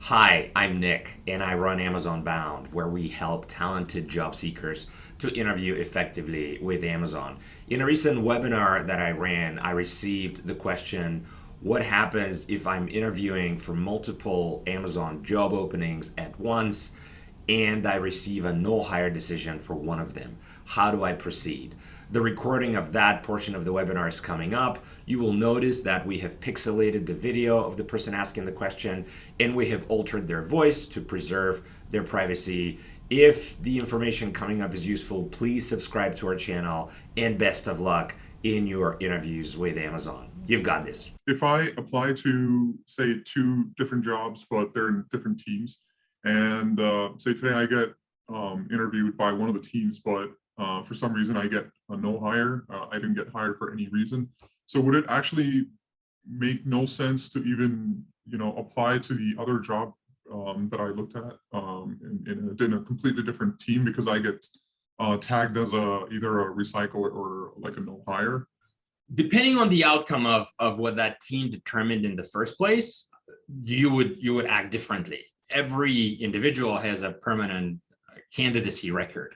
Hi, I'm Nick, and I run Amazon Bound, where we help talented job seekers to interview effectively with Amazon. In a recent webinar that I ran, I received the question, what happens if I'm interviewing for multiple Amazon job openings at once and I receive a no hire decision for one of them? How do I proceed? The recording of that portion of the webinar is coming up. You will notice that we have pixelated the video of the person asking the question and we have altered their voice to preserve their privacy. If the information coming up is useful, please subscribe to our channel and best of luck in your interviews with Amazon. You've got this. If I apply to, say, two different jobs, but they're in different teams, and say today I get interviewed by one of the teams, but for some reason I get a no hire, I didn't get hired for any reason. So would it actually make no sense to even, apply to the other job that I looked at in a completely different team because I get tagged as either a recycle or like a no hire? Depending on the outcome of what that team determined in the first place, you would act differently. Every individual has a permanent candidacy record.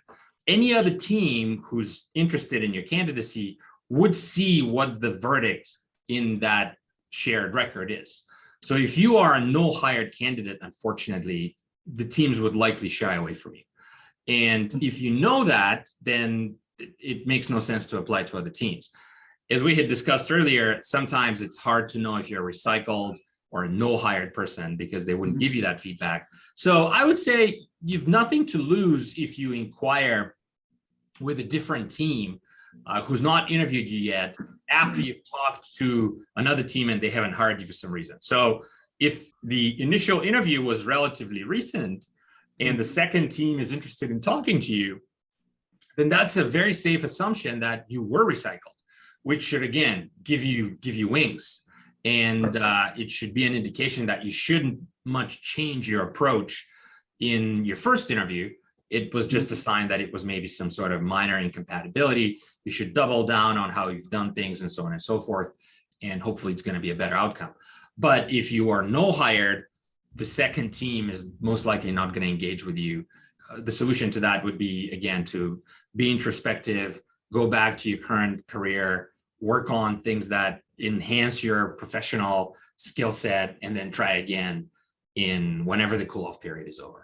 Any other team who's interested in your candidacy would see what the verdict in that shared record is. So if you are a no hired candidate, unfortunately, the teams would likely shy away from you. And if you know that, then it makes no sense to apply to other teams. As we had discussed earlier, sometimes it's hard to know if you're a recycled or a no hired person because they wouldn't give you that feedback. So I would say you've nothing to lose if you inquire with a different team who's not interviewed you yet after you've talked to another team and they haven't hired you for some reason. So if the initial interview was relatively recent and the second team is interested in talking to you, then that's a very safe assumption that you were recycled, which should, again, give you wings. And it should be an indication that you shouldn't much change your approach in your first interview. It was just a sign that it was maybe some sort of minor incompatibility. You should double down on how you've done things and so on and so forth. And hopefully it's going to be a better outcome. But if you are no hired, the second team is most likely not going to engage with you. The solution to that would be, again, to be introspective, go back to your current career, work on things that enhance your professional skill set, and then try again in whenever the cool-off period is over.